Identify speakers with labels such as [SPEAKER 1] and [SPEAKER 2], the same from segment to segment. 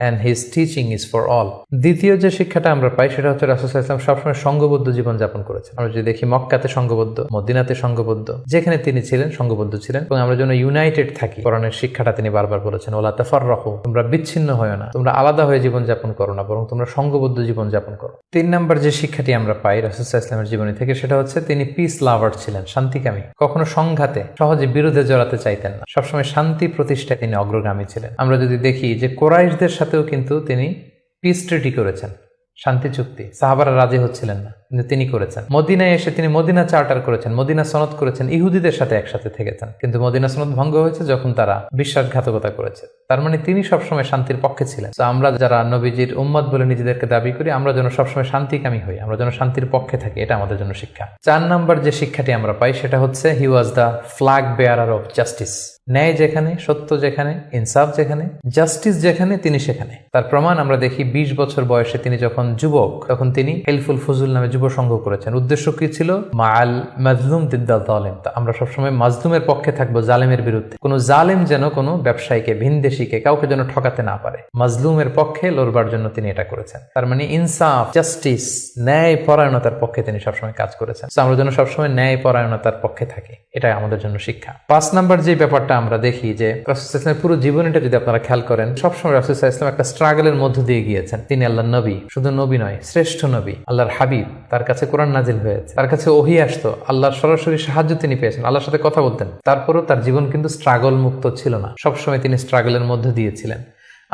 [SPEAKER 1] and his teaching is for all. দ্বিতীয় যে শিক্ষাটা আমরা পাই সেটা হচ্ছে রাসূল সাল্লাল্লাহু আলাইহি ওয়াসাল্লাম সবসময় সংঘবদ্ধ জীবন যাপন করেছেন। আমরা যদি দেখি মক্কাতে সংঘবদ্ধ, মদিনাতে সংঘবদ্ধ, যেখানে তিনি ছিলেন সংঘবদ্ধ ছিলেন, এবং আমরা যেন ইউনাইটেড থাকি কোরআনের শিক্ষাটা তিনি বারবার বলেছেন, ওয়ালা তাফাররাকু, তোমরা বিচ্ছিন্ন হয়ো না, তোমরা আলাদা হয়ে জীবন যাপন করো না, বরং তোমরা সংঘবদ্ধ জীবন যাপন করো। 3 নম্বর যে শিক্ষাটি আমরা পাই রাসূল সাল্লাল্লাহু আলাইহি ওয়াসাল্লামের জীবনী থেকে সেটা হচ্ছে তিনি পিস লাভার ছিলেন, শান্তিকামী। কখনো সংঘাতে সহজে বিরোধে জড়াতে চাইতেন না, সবসময় শান্তি প্রতিষ্ঠায় তিনি অগ্রগামী ছিলেন। আমরা যদি দেখি যে কুরাইশদের সাথেও কিন্তু তিনি পিস ট্রিটি করেছেন, শান্তি চুক্তি। সাহাবারা রাজি হচ্ছিলেন না, কিন্তু তিনি করেছেন। মদিনায় এসে তিনি মদিনা চার্টার করেছেন, মদিনা সনদ করেছেন, ইহুদিদের সাথে একসাথে থেকেছেন। কিন্তু মদিনা সনদ ভঙ্গ হয়েছে যখন তারা বিশ্বাসঘাতকতা করেছে। তার মানে তিনি সবসময় শান্তির পক্ষে ছিলেন। তো আমরা যারা নবীজির উম্মত বলে নিজেদেরকে দাবি করি, আমরা যেন সবসময় শান্তিকামী হই, আমরা যেন শান্তির পক্ষে থাকি, এটা আমাদের জন্য শিক্ষা। 4 নম্বর যে শিক্ষাটি আমরা পাই সেটা হচ্ছে he was the flag bearer of justice. ন্যায় যেখানে, সত্য যেখানে, ইনসাফ যেখানে, জাস্টিস যেখানে, তিনি সেখানে। তার প্রমাণ আমরা দেখি 20 বছর বয়সে তিনি যখন যুবক, তখন তিনি হেলফুল ফুজুল নামে যুব সংঘ করেছেন। উদ্দেশ্য কি ছিল? মাআল মাজলুম দিদ্দাল জালিম। আমরা সবসময় মাজলুমের পক্ষে থাকবো, জালেমের বিরুদ্ধে। কোনো জালেম যেন কোনো ব্যবসায়ীকে, ভিনদেশীকে, কাউকে যেন ঠকাতে না পারে, মাজলুমের পক্ষে লড়বার জন্য তিনি এটা করেছেন। তার মানে ইনসাফ, জাস্টিস, ন্যায় পরায়ণতার পক্ষে তিনি সবসময় কাজ করেছেন। আমরা যেন সবসময় ন্যায় পরায়ণতার পক্ষে থাকি, এটাই আমাদের জন্য শিক্ষা। 5 নম্বর যে ব্যাপারটা আমরা দেখি যে রাসূল সাল্লাল্লাহু আলাইহি ওয়াসাল্লামের পুরো জীবনীটা যদি আপনারা খেয়াল করেন, সবসময় রাসূল সাল্লাল্লাহু আলাইহি ওয়াসাল্লাম একটা স্ট্রাগলের মধ্য দিয়ে গিয়েছেন। তিনি আল্লাহর নবী, শুধু নবী নয়, শ্রেষ্ঠ নবী, আল্লাহর হাবিব। তার কাছে কোরআন নাজিল হয়েছে, তার কাছে ওহী আসতো, আল্লাহর সরাসরি সাহায্য তিনি পেয়েছেন, আল্লাহর সাথে কথা বলতেন। তারপরও তার জীবন কিন্তু স্ট্রাগল মুক্ত ছিল না, সবসময় তিনি স্ট্রাগলের মধ্য দিয়েছিলেন।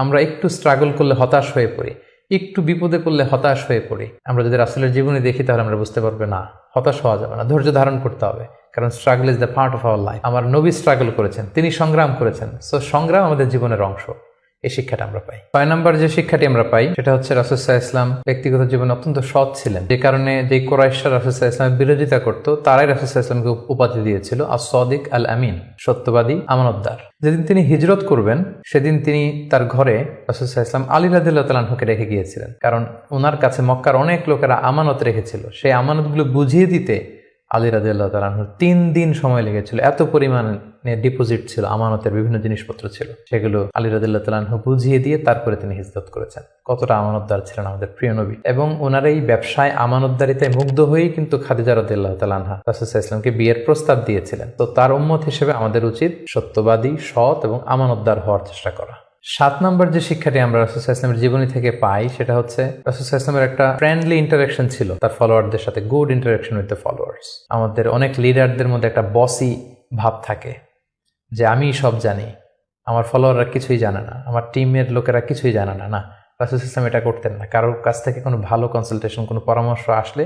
[SPEAKER 1] আমরা একটু স্ট্রাগল করলে হতাশ হয়ে পড়ি, একটু বিপদে পড়লে হতাশ হয়ে পড়ি। আমরা যদি রাসূলের জীবনী দেখি তাহলে আমরা বুঝতে পারবো না, হতাশ হওয়া যাবে না, ধৈর্য ধারণ করতে হবে, কারণ struggle is the part of our life. আমার নবী স্ট্রাগল করেছেন, তিনি সংগ্রাম করেছেন, সো সংগ্রাম আমাদের জীবনের অংশ। এই শিক্ষাটা আমরা পাই। 6 নম্বর যে শিক্ষাটি আমরা পাই সেটা হচ্ছে রাসূল সাল্লাল্লাহু আলাইহি ওয়াসাল্লাম ব্যক্তিগত জীবনে অত্যন্ত সৎ ছিলেন, যে কারণে যে কুরাইশরা রাসূল সাল্লাল্লাহু আলাইহি ওয়াসাল্লামের বিরোধিতা করত, তারাই রাসূল সাল্লাল্লাহু আলাইহি ওয়াসাল্লামকে উপাধি দিয়েছিল আস-সাদিক আল আমিন, সত্যবাদী, আমানতদার। যেদিন তিনি হিজরত করবেন সেদিন তিনি তার ঘরে রাসূল সাল্লাল্লাহু আলাইহি ওয়াসাল্লাম আলী রাদিয়াল্লাহু তাআলা আনহুকে রেখে গিয়েছিলেন, কারণ ওনার কাছে মক্কার অনেক লোকেরা আমানত রেখেছিল। সেই আমানতগুলো বুঝিয়ে দিতে আলী রাদিয়াল্লাহু তাআলা আনহুর 3 দিন সময় লেগেছিল। এত পরিমাণে ডিপোজিট ছিল, আমানতের বিভিন্ন জিনিসপত্র ছিল, সেগুলো আলী রাদিয়াল্লাহু তাআলা আনহু বুঝিয়ে দিয়ে তারপরে তিনি হিজরত করেছেন। কতটা আমানতদার ছিলেন আমাদের প্রিয় নবী। এবং ওনার এই ব্যবসায় আমানতদারিতায় মুগ্ধ হয়েই কিন্তু খাদিজা রাদিয়াল্লাহু তাআলা আনহা রাসূল সাল্লাল্লাহু আলাইহি ওয়াসাল্লামকে বিয়ের প্রস্তাব দিয়েছিলেন। তো তার উম্মত হিসেবে আমাদের উচিত সত্যবাদী, সৎ এবং আমানতদার হওয়ার চেষ্টা করা। 7 নম্বর যে শিক্ষাটি আমরা রাসূল সাল্লাল্লাহু আলাইহি ওয়াসাল্লামের জীবনী থেকে পাই সেটা হচ্ছে রাসূল সাল্লাল্লাহু আলাইহি ওয়াসাল্লামের একটা ফ্রেন্ডলি ইন্টারাকশন ছিল তার ফলোয়ারদের সাথে, good interaction with the followers. আমাদের অনেক লিডারদের মধ্যে একটা বসি ভাব থাকে, যে আমি সব জানি, আমার ফলোয়াররা কিছুই জানে না, আমার টিমের লোকেরা কিছুই জানে না। না, রাসূল সাল্লাল্লাহু আলাইহি ওয়াসাল্লাম এটা করতেন না। কারোর কাছ থেকে কোনো ভালো কনসালটেশন, কোনো পরামর্শ আসলে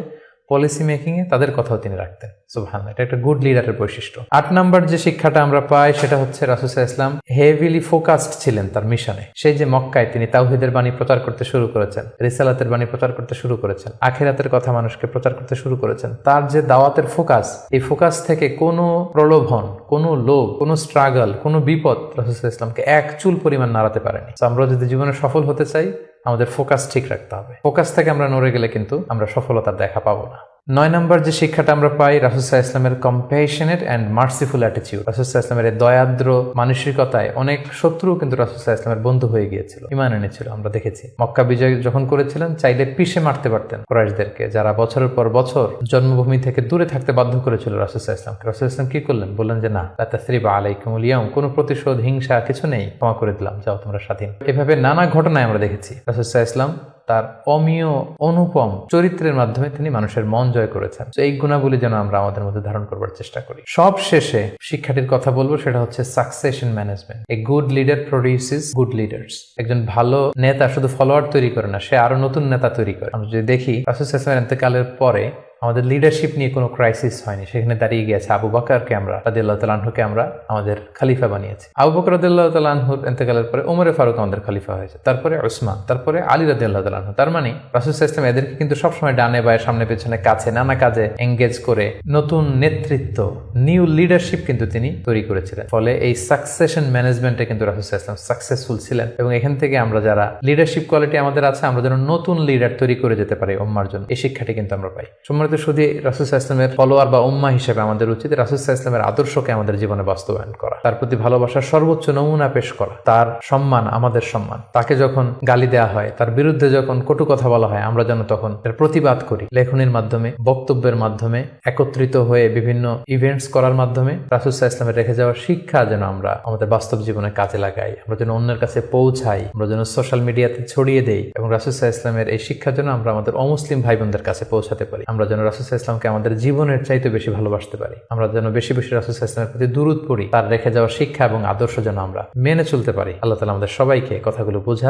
[SPEAKER 1] পলিসি মেকিং এ তাদের কথাও তিনি রাখতেন। সুবহানাল্লাহ, এটা একটা গুড লিডারের বৈশিষ্ট্য। 8 নম্বর যে শিক্ষাটা আমরা পাই সেটা হচ্ছে রাসূল সাল্লাল্লাহু আলাইহি ওয়াসাল্লাম হেভিলি ফোকাসড ছিলেন তার মিশনে। সেই যে মক্কায় তিনি তাওহীদের বাণী প্রচার করতে শুরু করেছেন, রিসালাতের বাণী প্রচার করতে শুরু করেছেন, আখিরাতের কথা মানুষকে প্রচার করতে শুরু করেছেন। তার যে দাওয়াতের ফোকাস, এই ফোকাস থেকে কোনো প্রলোভন, কোনো লোভ, কোনো স্ট্রাগল, কোনো বিপদ রাসূল সাল্লাল্লাহু আলাইহি ওয়াসাল্লামকে এক চুল পরিমাণ নাড়াতে পারেনি। আমরা যদি জীবনে সফল হতে চাই, আমাদের ফোকাস ঠিক রাখতে হবে। ফোকাস থেকে আমরা নড়ে গেলে কিন্তু আমরা সফলতার দেখা পাবো না। 9 নম্বর যে শিক্ষাটা আমরা পাই রাসূল সাল্লাল্লাহু আলাইহি ওয়াসাল্লামের কম্প্যাশনেট এন্ড মার্সিফুল অ্যাটিটিউড। রাসূল সাল্লাল্লাহু আলাইহি ওয়াসাল্লামের দয়াদ্র মানসিকতায় অনেক শত্রু কিন্তু রাসূল সাল্লাল্লাহু আলাইহি ওয়াসাল্লামের বন্ধু হয়ে গিয়েছিল, ঈমান এনেছিল। আমরা দেখেছি মক্কা বিজয় যখন করেছিলেন চাইলে পিষে মারতে পারতেন কুরাইশদেরকে, যারা বছরের পর বছর জন্মভূমি থেকে দূরে থাকতে বাধ্য করেছিল রাসূল সাল্লাল্লাহু আলাইহি ওয়াসাল্লামকে। রাসূল সাল্লাল্লাহু আলাইহি ওয়াসাল্লাম কি করলেন? বললেন যে না, লা তাসরিবা আলাইকুমুল ইয়াউম, কোনো প্রতিশোধ, হিংসা কিছু নেই, ক্ষমা করে দিলাম, যাও তোমরা স্বাধীন। এভাবে নানা ঘটনায় আমরা দেখেছি রাসূল সাল্লাল্লাহু আলাইহি ওয়াসাল্লাম তার অমীয় অনুপম চরিত্রের মাধ্যমে তিনি মানুষের মন জয় করেছেন। এই গুণাবলী যেন আমরা আমাদের মধ্যে ধারণ করবার চেষ্টা করি। সব শেষে শিক্ষাটির কথা বলবো, সেটা হচ্ছে succession management. A good leader produces good leaders. একজন ভালো নেতা শুধু ফলোয়ার তৈরি করে না, সে আরো নতুন নেতা তৈরি করে। আমরা যদি দেখি রাসূল সাল্লাল্লাহু আলাইহি ওয়াসাল্লামের ইন্তেকালের পরে আমাদের লিডারশিপ নিয়ে কোনো ক্রাইসিস হয়নি, সেখানে দাঁড়িয়ে গিয়েছে আবু বকরকে আমরা রাদিয়াল্লাহু তাআলা আনহুকে আমরা আমাদের খলিফা বানিয়েছি। আবু বকর রাদিয়াল্লাহু তাআলা আনহুর ইন্তেকালের পরে ওমরে ফারুক আমাদের খলিফা হয়েছে, তারপরে উসমান, তারপরে আলী রাদিয়াল্লাহু তাআলা আনহু। তার মানে রাসূল সাল্লাল্লাহু আলাইহি ওয়াসাল্লাম এদেরকে কিন্তু সবসময় ডানে বায়ে, সামনে পেছনে, কাছে, নানা কাজে এঙ্গেজ করে নতুন নেতৃত্ব, নিউ লিডারশিপ কিন্তু তিনি তৈরি করেছিলেন। ফলে এই সাকসেশন ম্যানেজমেন্টে কিন্তু রাসূল সাল্লাল্লাহু আলাইহি ওয়াসাল্লাম সাকসেসফুল ছিলেন। এবং এখান থেকে আমরা যারা লিডারশিপ কোয়ালিটি আমাদের আছে, আমরা যেন নতুন লিডার তৈরি করে যেতে পারি উম্মার জন্য, এই শিক্ষাটি কিন্তু আমরা পাই। সম্মানিত তো শুধু রাসূল সাল্লাল্লাহু আলাইহি ওয়াসাল্লামের ফলোয়ার বা উম্মাহ হিসেবে আমাদের উচিত রাসূল সাল্লাল্লাহু আলাইহি ওয়াসাল্লামের আদর্শকে আমাদের জীবনে বাস্তবায়ন করা, তার প্রতি ভালোবাসার সর্বোচ্চ নমুনা পেশ করা, তার সম্মান আমাদের সম্মান। তাকে যখন গালি দেওয়া হয়, তার বিরুদ্ধে যখন কটু কথা বলা হয়, আমরা যেন তখন এর প্রতিবাদ করি, লেখনীর মাধ্যমে, বক্তব্যের মাধ্যমে, একত্রিত হয়ে বিভিন্ন ইভেন্টস করার মাধ্যমে রাসূল সাল্লাল্লাহু আলাইহি ওয়াসাল্লামের রেখে যাওয়া শিক্ষা যেন আমরা আমাদের বাস্তব জীবনে কাজে লাগাই, আমরা যেন অন্যের কাছে পৌঁছাই, আমরা যেন সোশ্যাল মিডিয়াতে ছড়িয়ে দেই, এবং রাসূল সাল্লাল্লাহু আলাইহি ওয়াসাল্লামের এই শিক্ষা যেন আমরা আমাদের অমুসলিম ভাই বোনদের কাছে পৌঁছাতে পারি। আমরা যেন রাসূল সাল্লাল্লাহু আলাইহি ওয়াসাল্লামকে আমাদের জীবনের চাইতে বেশি ভালোবাসতে পারি। আমরা যেন বেশি বেশি রাসূল সাল্লাল্লাহু আলাইহি ওয়াসাল্লামের প্রতি দুরূদ পড়ি, তার রেখে যাওয়া শিক্ষা এবং আদর্শ যেন আমরা মেনে চলতে পারি। আল্লাহ তাআলা আমাদের সবাইকে কথাগুলো বোঝার